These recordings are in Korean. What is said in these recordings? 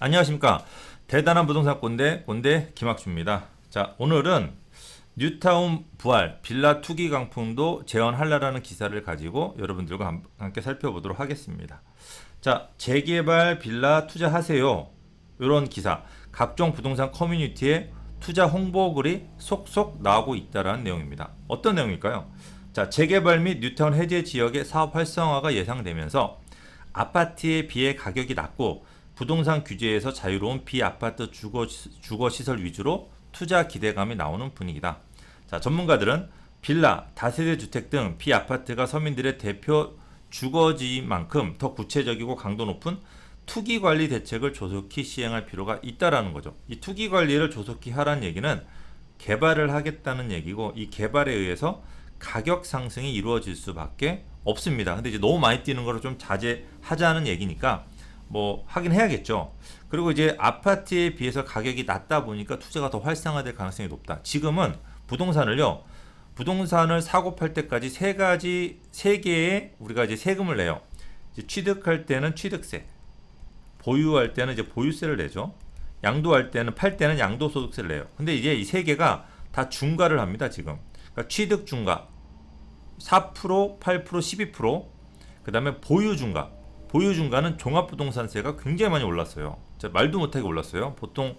안녕하십니까. 대단한 부동산 꼰대 김학주입니다. 자, 오늘은 뉴타운 부활 빌라 투기 강풍도 재현할라라는 기사를 가지고 여러분들과 함께 살펴보도록 하겠습니다. 자, 재개발 빌라 투자하세요. 이런 기사, 각종 부동산 커뮤니티에 투자 홍보글이 속속 나오고 있다는 내용입니다. 어떤 내용일까요? 자, 재개발 및 뉴타운 해제 지역의 사업 활성화가 예상되면서 아파트에 비해 가격이 낮고 부동산 규제에서 자유로운 비아파트 주거시설 위주로 투자 기대감이 나오는 분위기다. 자, 전문가들은 빌라, 다세대 주택 등 비아파트가 서민들의 대표 주거지만큼 더 구체적이고 강도 높은 투기 관리 대책을 조속히 시행할 필요가 있다라는 거죠. 이 투기 관리를 조속히 하라는 얘기는 개발을 하겠다는 얘기고, 이 개발에 의해서 가격 상승이 이루어질 수밖에 없습니다. 근데 이제 너무 많이 뛰는 거를 좀 자제하자는 얘기니까 뭐 하긴 해야겠죠. 그리고 이제 아파트에 비해서 가격이 낮다 보니까 투자가 더 활성화될 가능성이 높다. 지금은 부동산을 사고 팔 때까지 세 개의 우리가 이제 세금을 내요. 이제 취득할 때는 취득세, 보유할 때는 이제 보유세를 내죠. 양도할 때는, 팔 때는 양도소득세를 내요. 근데 이제 이 세 개가 다 중과를 합니다, 지금. 그러니까 취득 중과 4%, 8%, 12%, 그 다음에 보유 중과. 보유 중과는 종합부동산세가 굉장히 많이 올랐어요. 말도 못하게 올랐어요. 보통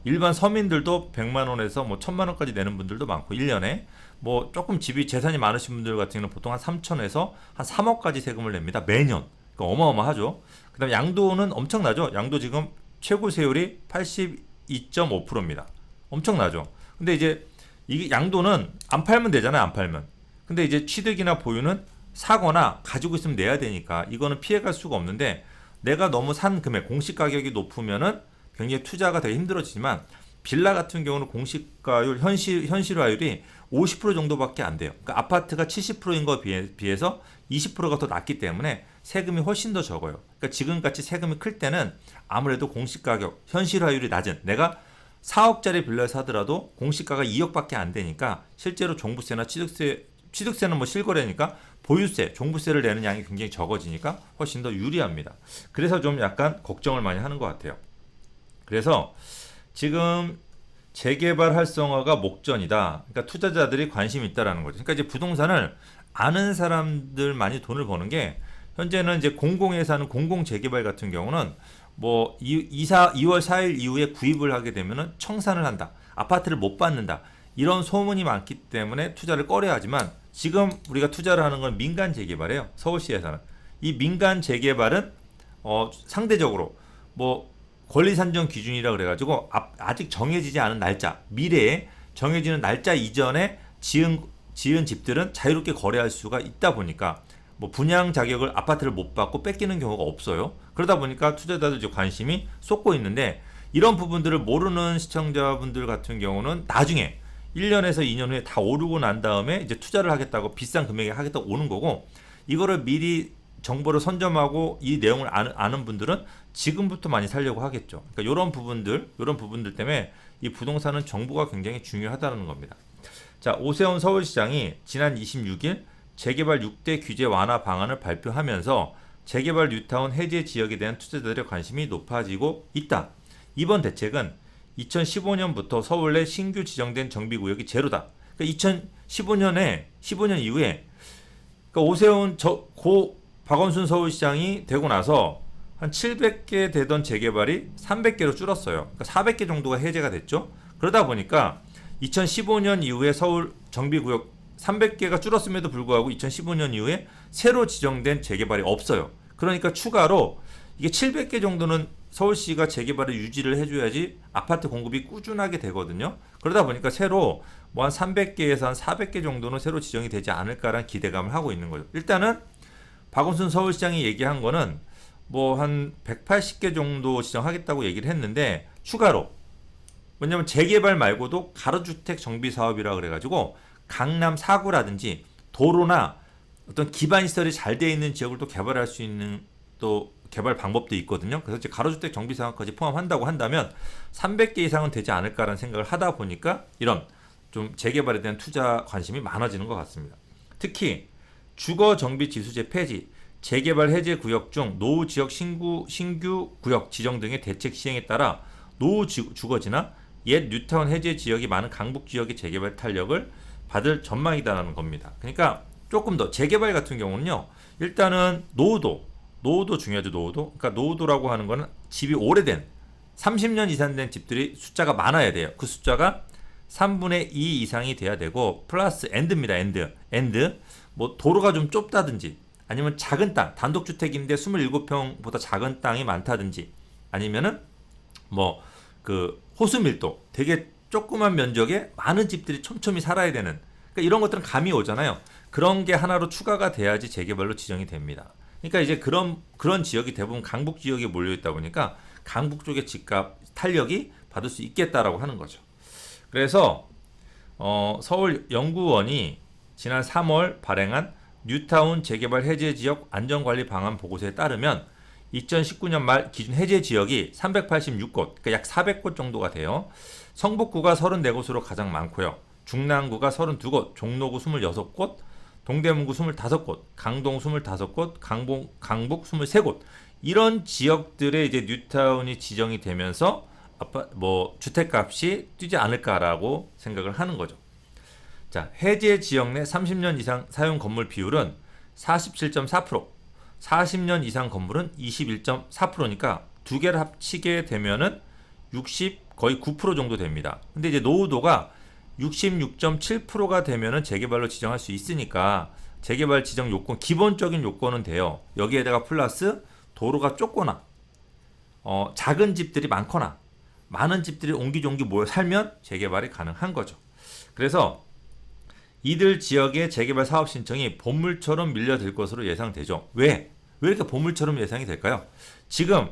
일반 서민들도 100만 원에서 뭐 1000만 원까지 내는 분들도 많고, 1년에 뭐 조금 집이 재산이 많으신 분들 같은 경우는 보통 한 3천에서 한 3억까지 세금을 냅니다. 매년. 그러니까 어마어마하죠. 그 다음에 양도는 엄청나죠. 양도 지금 최고 세율이 82.5%입니다. 엄청나죠. 근데 이제 이게 양도는 안 팔면 되잖아요. 안 팔면. 근데 이제 취득이나 보유는 사거나 가지고 있으면 내야 되니까 이거는 피해갈 수가 없는데, 내가 너무 산 금액, 공시가격이 높으면은 굉장히 투자가 되게 힘들어지지만, 빌라 같은 경우는 공시가율, 현실화율이 50% 정도밖에 안 돼요. 그러니까 아파트가 70%인 거에 비해서 20%가 더 낮기 때문에 세금이 훨씬 더 적어요. 그러니까 지금같이 세금이 클 때는 아무래도 공시가격, 현실화율이 낮은, 내가 4억짜리 빌라를 사더라도 공시가가 2억밖에 안 되니까 실제로 종부세나 취득세는 뭐 실거래니까 보유세, 종부세를 내는 양이 굉장히 적어지니까 훨씬 더 유리합니다. 그래서 좀 약간 걱정을 많이 하는 것 같아요. 그래서 지금 재개발 활성화가 목전이다. 그러니까 투자자들이 관심이 있다라는 거죠. 그러니까 이제 부동산을 아는 사람들만이 돈을 버는 게, 현재는 이제 공공에서 하는 공공 재개발 같은 경우는 뭐 2월 4일 이후에 구입을 하게 되면은 청산을 한다. 아파트를 못 받는다. 이런 소문이 많기 때문에 투자를 꺼려 하지만, 지금 우리가 투자를 하는 건 민간 재개발이에요. 서울시에서는. 이 민간 재개발은 상대적으로 뭐 권리 산정 기준이라 그래가지고 아직 정해지지 않은 날짜, 미래에 정해지는 날짜 이전에 지은 집들은 자유롭게 거래할 수가 있다 보니까 뭐 분양 자격을 아파트를 못 받고 뺏기는 경우가 없어요. 그러다 보니까 투자자들 이제 관심이 쏟고 있는데, 이런 부분들을 모르는 시청자분들 같은 경우는 나중에 1년에서 2년 후에 다 오르고 난 다음에 이제 투자를 하겠다고, 비싼 금액에 하겠다고 오는 거고, 이거를 미리 정보를 선점하고 이 내용을 아는 분들은 지금부터 많이 살려고 하겠죠. 그러니까 이런 부분들 때문에 이 부동산은 정보가 굉장히 중요하다는 겁니다. 자, 오세훈 서울시장이 지난 26일 재개발 6대 규제 완화 방안을 발표하면서 재개발 뉴타운 해제 지역에 대한 투자자들의 관심이 높아지고 있다. 이번 대책은 2015년부터 서울 내 신규 지정된 정비구역이 제로다. 그러니까 15년 이후에, 그러니까 오세훈 박원순 서울시장이 되고 나서 한 700개 되던 재개발이 300개로 줄었어요. 그러니까 400개 정도가 해제가 됐죠. 그러다 보니까 2015년 이후에 서울 정비구역 300개가 줄었음에도 불구하고 2015년 이후에 새로 지정된 재개발이 없어요. 그러니까 추가로 이게 700개 정도는 서울시가 재개발을 유지를 해줘야지 아파트 공급이 꾸준하게 되거든요. 그러다 보니까 새로 뭐 한 300개에서 한 400개 정도는 새로 지정이 되지 않을까라는 기대감을 하고 있는 거죠. 일단은 박원순 서울시장이 얘기한 거는 뭐 한 180개 정도 지정하겠다고 얘기를 했는데, 추가로, 왜냐면 재개발 말고도 가로주택 정비 사업이라 그래가지고 강남 4구라든지 도로나 어떤 기반 시설이 잘 되어 있는 지역을 또 개발할 수 있는 또 개발 방법도 있거든요. 그래서 이제 가로주택 정비 사업까지 포함한다고 한다면 300개 이상은 되지 않을까라는 생각을 하다 보니까 이런 좀 재개발에 대한 투자 관심이 많아지는 것 같습니다. 특히 주거 정비 지수제 폐지, 재개발 해제 구역 중 노후 지역 신규 구역 지정 등의 대책 시행에 따라 노후 주거지나 옛 뉴타운 해제 지역이 많은 강북 지역의 재개발 탄력을 받을 전망이다라는 겁니다. 그러니까 조금 더 재개발 같은 경우는요. 일단은 노후도 중요하죠. 그러니까 노후도라고 하는 거는 집이 오래된 30년 이상 된 집들이 숫자가 많아야 돼요. 그 숫자가 3분의 2 이상이 돼야 되고 플러스 엔드입니다. 엔드. 뭐 도로가 좀 좁다든지 아니면 작은 땅, 단독주택인데 27평보다 작은 땅이 많다든지 아니면은 뭐 그 호수 밀도 되게 조그만 면적에 많은 집들이 촘촘히 살아야 되는 그러니까 이런 것들은 감이 오잖아요. 그런 게 하나로 추가가 돼야지 재개발로 지정이 됩니다. 그러니까 이제 그런 지역이 대부분 강북 지역에 몰려 있다 보니까 강북 쪽의 집값 탄력이 받을 수 있겠다라고 하는 거죠. 그래서 서울연구원이 지난 3월 발행한 뉴타운 재개발 해제 지역 안전관리 방안 보고서에 따르면 2019년 말 기준 해제 지역이 386곳, 그러니까 약 400곳 정도가 돼요. 성북구가 34곳으로 가장 많고요. 중랑구가 32곳, 종로구 26곳, 동대문구 25곳, 강동 25곳, 강북 23곳. 이런 지역들의 이제 뉴타운이 지정이 되면서 주택값이 뛰지 않을까라고 생각을 하는 거죠. 자, 해제 지역 내 30년 이상 사용 건물 비율은 47.4%, 40년 이상 건물은 21.4%니까 두 개를 합치게 되면은 거의 9% 정도 됩니다. 근데 이제 노후도가 66.7%가 되면은 재개발로 지정할 수 있으니까 재개발 지정 요건, 기본적인 요건은 돼요. 여기에다가 플러스 도로가 좁거나 작은 집들이 많거나 많은 집들이 옹기종기 모여 살면 재개발이 가능한 거죠. 그래서 이들 지역의 재개발 사업 신청이 보물처럼 밀려들 것으로 예상되죠. 왜 이렇게 보물처럼 예상이 될까요? 지금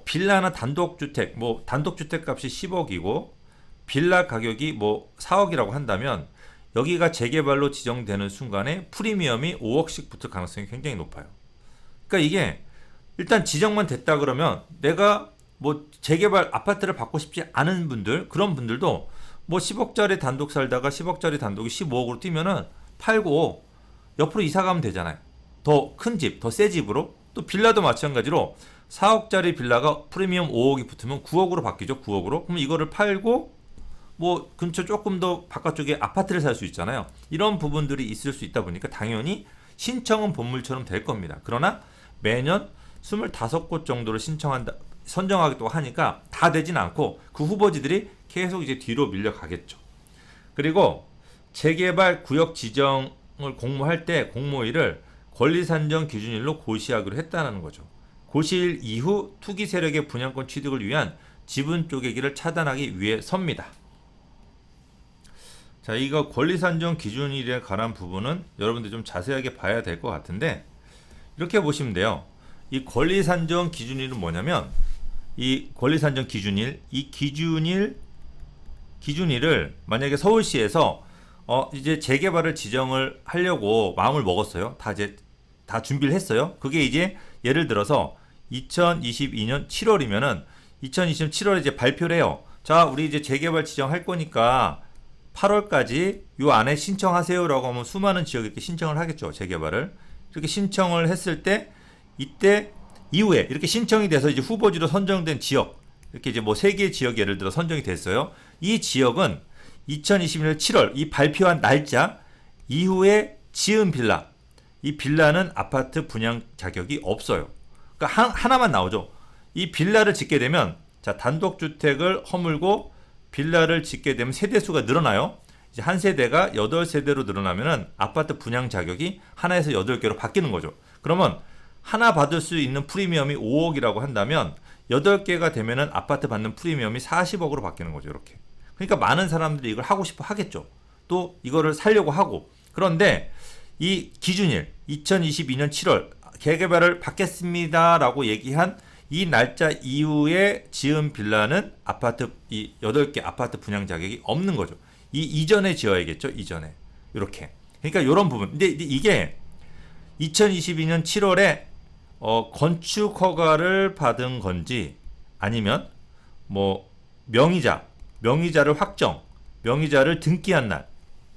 빌라나 단독주택, 단독주택 값이 10억이고 빌라 가격이 4억이라고 한다면 여기가 재개발로 지정되는 순간에 프리미엄이 5억씩 붙을 가능성이 굉장히 높아요. 그러니까 이게 일단 지정만 됐다 그러면 내가 재개발 아파트를 받고 싶지 않은 분들, 그런 분들도 10억짜리 단독 살다가 10억짜리 단독이 15억으로 뛰면은 팔고 옆으로 이사 가면 되잖아요. 더 큰 집, 더 새 집으로. 또 빌라도 마찬가지로 4억짜리 빌라가 프리미엄 5억이 붙으면 9억으로 바뀌죠. 9억으로. 그럼 이거를 팔고 근처 조금 더 바깥쪽에 아파트를 살 수 있잖아요. 이런 부분들이 있을 수 있다 보니까 당연히 신청은 본물처럼 될 겁니다. 그러나 매년 25곳 정도를 선정하기도 하니까 다 되진 않고 그 후보지들이 계속 이제 뒤로 밀려가겠죠. 그리고 재개발 구역 지정을 공모할 때 공모일을 권리산정 기준일로 고시하기로 했다는 거죠. 고시일 이후 투기 세력의 분양권 취득을 위한 지분 쪼개기를 차단하기 위해서입니다. 자, 이거 권리산정 기준일에 관한 부분은 여러분들 좀 자세하게 봐야 될 것 같은데 이렇게 보시면 돼요. 이 권리산정 기준일은 뭐냐면 이 권리산정 기준일, 이 기준일을 만약에 서울시에서 이제 재개발을 지정을 하려고 마음을 먹었어요. 다 준비를 했어요. 그게 이제 예를 들어서 2022년 7월이면은 2020년 7월에 이제 발표를 해요. 자, 우리 이제 재개발 지정할 거니까 8월까지 요 안에 신청하세요라고 하면 수많은 지역이 이렇게 신청을 하겠죠. 재개발을. 이렇게 신청을 했을 때 이때 이후에 이렇게 신청이 돼서 이제 후보지로 선정된 지역, 이렇게 이제 3개의 지역 예를 들어 선정이 됐어요. 이 지역은 2021년 7월 이 발표한 날짜 이후에 지은 빌라, 이 빌라는 아파트 분양 자격이 없어요. 그러니까 하나만 나오죠. 이 빌라를 짓게 되면 자, 단독주택을 허물고 빌라를 짓게 되면 세대수가 늘어나요. 이제 한 세대가 8세대로 늘어나면은 아파트 분양 자격이 하나에서 8개로 바뀌는 거죠. 그러면 하나 받을 수 있는 프리미엄이 5억이라고 한다면 8개가 되면은 아파트 받는 프리미엄이 40억으로 바뀌는 거죠. 이렇게. 그러니까 많은 사람들이 이걸 하고 싶어 하겠죠. 또 이거를 살려고 하고. 그런데 이 기준일 2022년 7월 재개발을 받겠습니다라고 얘기한 이 날짜 이후에 지은 빌라는 이 8개 아파트 분양 자격이 없는 거죠. 이 이전에 지어야겠죠. 이전에. 이렇게. 그러니까 이런 부분. 근데 이게 2022년 7월에 건축 허가를 받은 건지 아니면 명의자를 명의자를 등기한 날,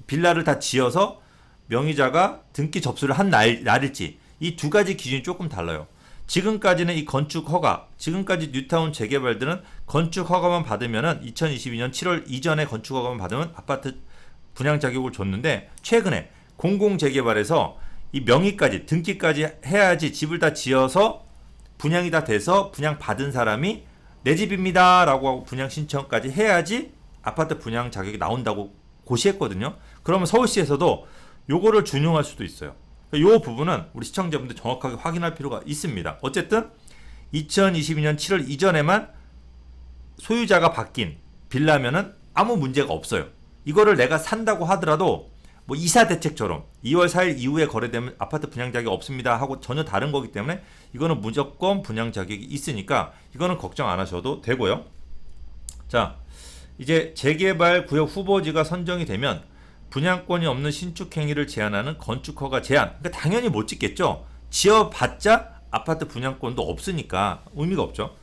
빌라를 다 지어서 명의자가 등기 접수를 한 날일지 이 두 가지 기준이 조금 달라요. 지금까지는 이 건축 허가, 지금까지 뉴타운 재개발들은 건축 허가만 받으면은 2022년 7월 이전에 건축 허가만 받으면 아파트 분양 자격을 줬는데, 최근에 공공 재개발에서 이 명의까지 등기까지 해야지 집을 다 지어서 분양이 다 돼서 분양 받은 사람이 내 집입니다 라고 하고 분양 신청까지 해야지 아파트 분양 자격이 나온다고 고시했거든요. 그러면 서울시에서도 요거를 준용할 수도 있어요. 이 부분은 우리 시청자분들 정확하게 확인할 필요가 있습니다. 어쨌든 2022년 7월 이전에만 소유자가 바뀐 빌라면은 아무 문제가 없어요. 이거를 내가 산다고 하더라도 뭐 이사 대책처럼 2월 4일 이후에 거래되면 아파트 분양 자격이 없습니다 하고 전혀 다른 거기 때문에 이거는 무조건 분양 자격이 있으니까 이거는 걱정 안 하셔도 되고요. 자, 이제 재개발 구역 후보지가 선정이 되면 분양권이 없는 신축 행위를 제한하는 건축허가 제한. 그러니까 당연히 못 짓겠죠. 지어봤자 아파트 분양권도 없으니까 의미가 없죠.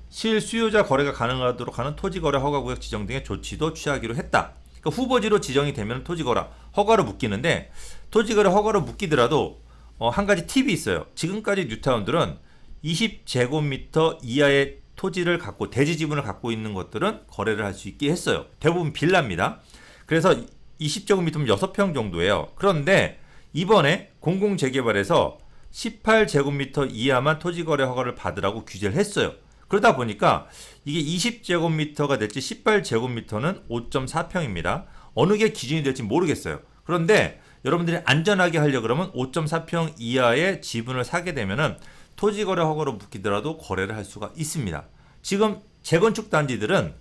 실수요자 거래가 가능하도록 하는 토지거래 허가구역 지정 등의 조치도 취하기로 했다. 그러니까 후보지로 지정이 되면 토지거래 허가로 묶이는데, 토지거래 허가로 묶이더라도 한 가지 팁이 있어요. 지금까지 뉴타운들은 20제곱미터 이하의 토지를 갖고 대지 지분을 갖고 있는 것들은 거래를 할 수 있게 했어요. 대부분 빌라입니다. 그래서 20제곱미터면 6평 정도예요. 그런데 이번에 공공재개발에서 18제곱미터 이하만 토지거래 허가를 받으라고 규제를 했어요. 그러다 보니까 이게 20제곱미터가 될지 18제곱미터는 5.4평입니다. 어느 게 기준이 될지 모르겠어요. 그런데 여러분들이 안전하게 하려고 그러면 5.4평 이하의 지분을 사게 되면은 토지거래 허가로 묶이더라도 거래를 할 수가 있습니다. 지금 재건축 단지들은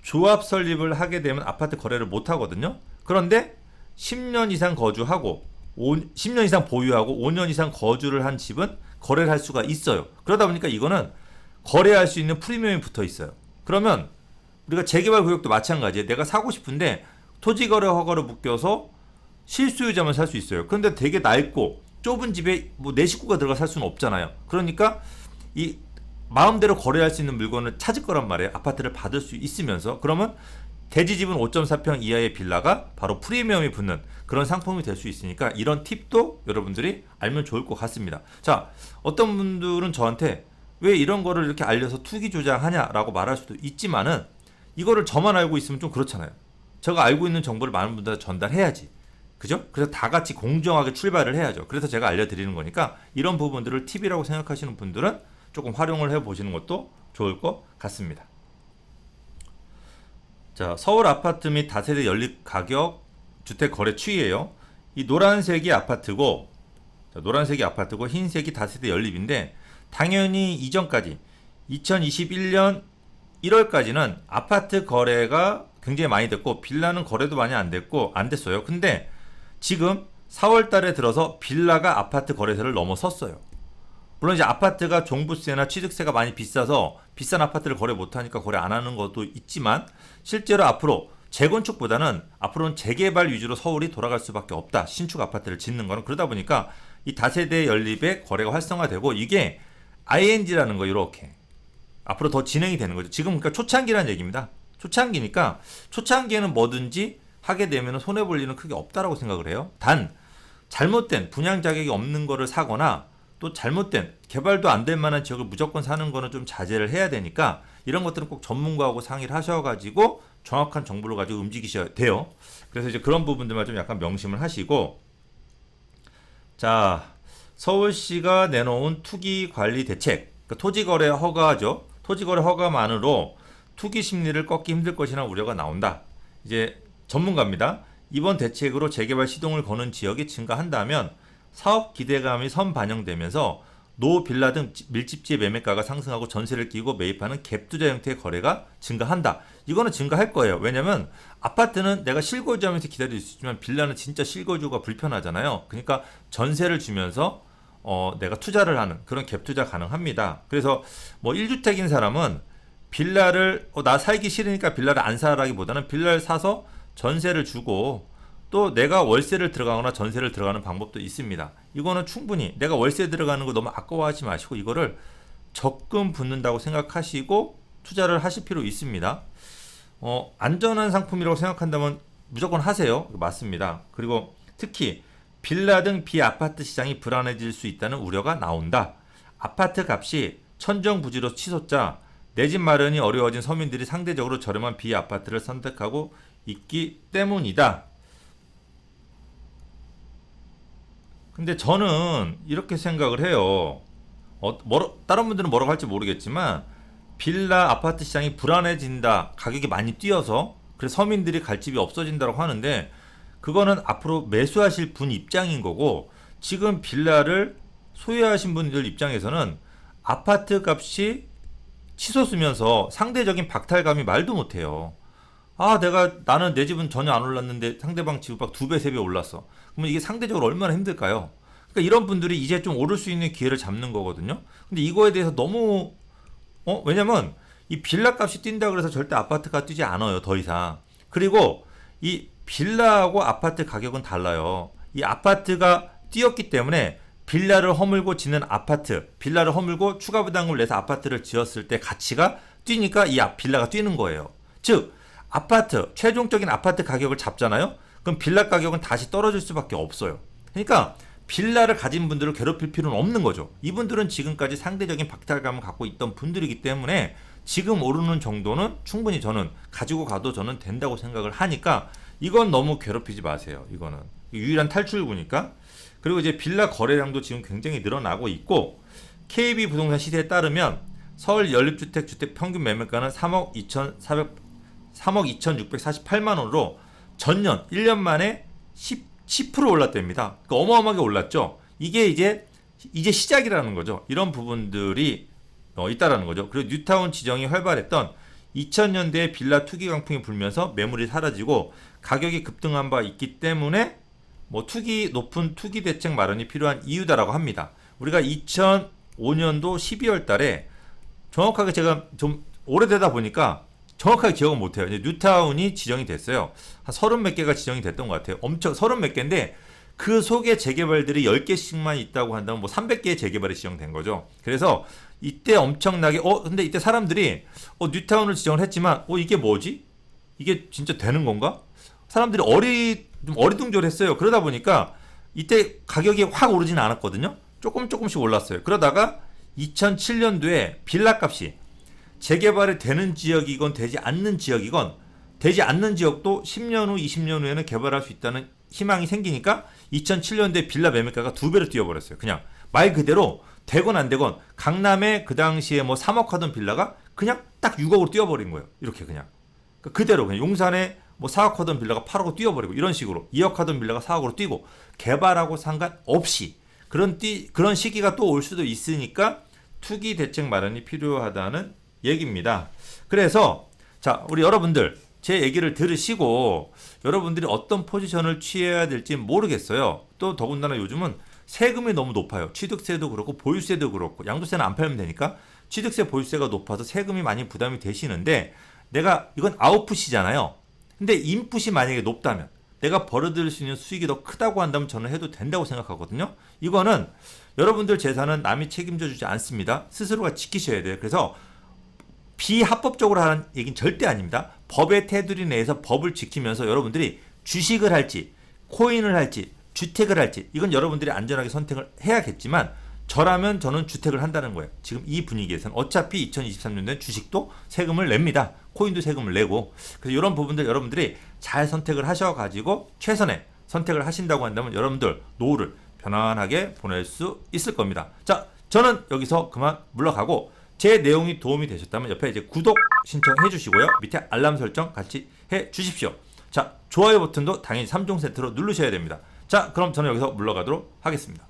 조합 설립을 하게 되면 아파트 거래를 못 하거든요. 그런데 10년 이상 거주하고 10년 이상 보유하고 5년 이상 거주를 한 집은 거래를 할 수가 있어요. 그러다 보니까 이거는 거래할 수 있는 프리미엄이 붙어 있어요. 그러면 우리가 재개발 구역도 마찬가지예요. 내가 사고 싶은데 토지거래 허가로 묶여서 실수요자만 살 수 있어요. 그런데 되게 낡고 좁은 집에 뭐 내 식구가 들어가 살 수는 없잖아요. 그러니까 이 마음대로 거래할 수 있는 물건을 찾을 거란 말이에요. 아파트를 받을 수 있으면서. 그러면 대지집은 5.4평 이하의 빌라가 바로 프리미엄이 붙는 그런 상품이 될 수 있으니까 이런 팁도 여러분들이 알면 좋을 것 같습니다. 자, 어떤 분들은 저한테 왜 이런 거를 이렇게 알려서 투기 조장하냐라고 말할 수도 있지만은, 이거를 저만 알고 있으면 좀 그렇잖아요. 제가 알고 있는 정보를 많은 분들한테 전달해야지. 그죠? 그래서 다 같이 공정하게 출발을 해야죠. 그래서 제가 알려드리는 거니까 이런 부분들을 팁이라고 생각하시는 분들은 조금 활용을 해보시는 것도 좋을 것 같습니다. 자, 서울 아파트 및 다세대 연립 가격 주택 거래 추이예요. 이 노란색이 아파트고, 흰색이 다세대 연립인데, 당연히 이전까지 2021년 1월까지는 아파트 거래가 굉장히 많이 됐고 빌라는 거래도 많이 안 됐어요. 근데 지금 4월 달에 들어서 빌라가 아파트 거래세를 넘어섰어요. 물론 이제 아파트가 종부세나 취득세가 많이 비싸서 비싼 아파트를 거래 못하니까 거래 안 하는 것도 있지만, 실제로 앞으로 재건축보다는 앞으로는 재개발 위주로 서울이 돌아갈 수밖에 없다. 신축 아파트를 짓는 거는. 그러다 보니까 이 다세대 연립의 거래가 활성화되고, 이게 ING라는 거 이렇게 앞으로 더 진행이 되는 거죠. 지금 그러니까 초창기라는 얘기입니다. 초창기니까 초창기에는 뭐든지 하게 되면 손해볼 일은 크게 없다라고 생각을 해요. 단 잘못된 분양 자격이 없는 거를 사거나 또 잘못된 개발도 안 될 만한 지역을 무조건 사는 거는 좀 자제를 해야 되니까 이런 것들은 꼭 전문가하고 상의를 하셔가지고 정확한 정보를 가지고 움직이셔야 돼요. 그래서 이제 그런 부분들만 좀 약간 명심을 하시고, 자, 서울시가 내놓은 투기 관리 대책, 그러니까 토지거래 허가죠. 토지거래 허가만으로 투기 심리를 꺾기 힘들 것이라는 우려가 나온다. 이제 전문가입니다. 이번 대책으로 재개발 시동을 거는 지역이 증가한다면 사업 기대감이 선반영되면서 노빌라 등 밀집지의 매매가가 상승하고 전세를 끼고 매입하는 갭투자 형태의 거래가 증가한다. 이거는 증가할 거예요. 왜냐면 아파트는 내가 실거주하면서 기다릴 수 있지만 빌라는 진짜 실거주가 불편하잖아요. 그러니까 전세를 주면서 내가 투자를 하는 그런 갭투자 가능합니다. 그래서 뭐 1주택인 사람은 빌라를 나 살기 싫으니까 빌라를 안 사라기보다는 빌라를 사서 전세를 주고 또 내가 월세를 들어가거나 전세를 들어가는 방법도 있습니다. 이거는 충분히 내가 월세 들어가는 거 너무 아까워하지 마시고 이거를 적금 붙는다고 생각하시고 투자를 하실 필요 있습니다. 안전한 상품이라고 생각한다면 무조건 하세요. 맞습니다. 그리고 특히 빌라 등 비아파트 시장이 불안해질 수 있다는 우려가 나온다. 아파트 값이 천정부지로 치솟자 내 집 마련이 어려워진 서민들이 상대적으로 저렴한 비아파트를 선택하고 있기 때문이다. 근데 저는 이렇게 생각을 해요. 다른 분들은 뭐라고 할지 모르겠지만 빌라 아파트 시장이 불안해진다. 가격이 많이 뛰어서 그래서 서민들이 갈 집이 없어진다고 하는데 그거는 앞으로 매수하실 분 입장인 거고 지금 빌라를 소유하신 분들 입장에서는 아파트 값이 치솟으면서 상대적인 박탈감이 말도 못해요. 나는 내 집은 전혀 안 올랐는데 상대방 집은 막 2배, 3배 올랐어. 그러면 이게 상대적으로 얼마나 힘들까요? 그러니까 이런 분들이 이제 좀 오를 수 있는 기회를 잡는 거거든요. 근데 이거에 대해서 너무 왜냐면 이 빌라 값이 뛴다 그래서 절대 아파트가 뛰지 않아요. 더 이상. 그리고 이 빌라하고 아파트 가격은 달라요. 이 아파트가 뛰었기 때문에 빌라를 허물고 짓는 아파트, 빌라를 허물고 추가 부담금을 내서 아파트를 지었을 때 가치가 뛰니까 이 빌라가 뛰는 거예요. 즉 아파트, 최종적인 아파트 가격을 잡잖아요. 그럼 빌라 가격은 다시 떨어질 수밖에 없어요. 그러니까 빌라를 가진 분들을 괴롭힐 필요는 없는 거죠. 이분들은 지금까지 상대적인 박탈감을 갖고 있던 분들이기 때문에 지금 오르는 정도는 충분히 저는 가지고 가도 저는 된다고 생각을 하니까 이건 너무 괴롭히지 마세요. 이거는 유일한 탈출구니까. 그리고 이제 빌라 거래량도 지금 굉장히 늘어나고 있고 KB 부동산 시세에 따르면 서울 연립주택 주택 평균 매매가는 3억 2,648만 원으로 전년 1년 만에 10% 올랐답니다. 그러니까 어마어마하게 올랐죠. 이게 이제 시작이라는 거죠. 이런 부분들이 있다라는 거죠. 그리고 뉴타운 지정이 활발했던 2000년대에 빌라 투기 강풍이 불면서 매물이 사라지고 가격이 급등한 바 있기 때문에 높은 투기 대책 마련이 필요한 이유다라고 합니다. 우리가 2005년도 12월 달에 정확하게 제가 좀 오래되다 보니까 정확하게 기억은 못해요. 이제 뉴타운이 지정이 됐어요. 한 30몇 개가 지정이 됐던 것 같아요. 엄청 30몇 개인데 그 속에 재개발들이 10개씩만 있다고 한다면 300개의 재개발이 지정된 거죠. 그래서 이때 엄청나게 근데 이때 사람들이 뉴타운을 지정을 했지만 이게 뭐지? 이게 진짜 되는 건가? 사람들이 좀 어리둥절했어요. 그러다 보니까 이때 가격이 확 오르지는 않았거든요. 조금씩 올랐어요. 그러다가 2007년도에 빌라 값이 재개발이 되는 지역이건 되지 않는 지역이건 되지 않는 지역도 10년 후, 20년 후에는 개발할 수 있다는 희망이 생기니까 2007년도에 빌라 매매가가 2배로 뛰어버렸어요. 그냥 말 그대로 되건 안 되건 강남에 그 당시에 3억 하던 빌라가 그냥 딱 6억으로 뛰어버린 거예요. 이렇게 그냥. 그대로 그냥 용산에 4억 하던 빌라가 8억으로 뛰어버리고 이런 식으로 2억 하던 빌라가 4억으로 뛰고 개발하고 상관없이 그런 시기가 또 올 수도 있으니까 투기 대책 마련이 필요하다는 얘기입니다. 그래서 자 우리 여러분들 제 얘기를 들으시고 여러분들이 어떤 포지션을 취해야 될지 모르겠어요. 또 더군다나 요즘은 세금이 너무 높아요. 취득세도 그렇고 보유세도 그렇고 양도세는 안 팔면 되니까 취득세 보유세가 높아서 세금이 많이 부담이 되시는데 이건 아웃풋이잖아요. 근데 인풋이 만약에 높다면 내가 벌어들일 수 있는 수익이 더 크다고 한다면 저는 해도 된다고 생각하거든요. 이거는 여러분들 재산은 남이 책임져 주지 않습니다. 스스로가 지키셔야 돼요. 그래서 비합법적으로 하는 얘기는 절대 아닙니다. 법의 테두리 내에서 법을 지키면서 여러분들이 주식을 할지 코인을 할지 주택을 할지 이건 여러분들이 안전하게 선택을 해야겠지만 저라면 저는 주택을 한다는 거예요. 지금 이 분위기에서는 어차피 2023년도에 주식도 세금을 냅니다. 코인도 세금을 내고 그래서 이런 부분들 여러분들이 잘 선택을 하셔가지고 최선의 선택을 하신다고 한다면 여러분들 노후를 편안하게 보낼 수 있을 겁니다. 자, 저는 여기서 그만 물러가고 제 내용이 도움이 되셨다면 옆에 이제 구독 신청해 주시고요. 밑에 알람 설정 같이 해 주십시오. 자, 좋아요 버튼도 당연히 3종 세트로 누르셔야 됩니다. 자, 그럼 저는 여기서 물러가도록 하겠습니다.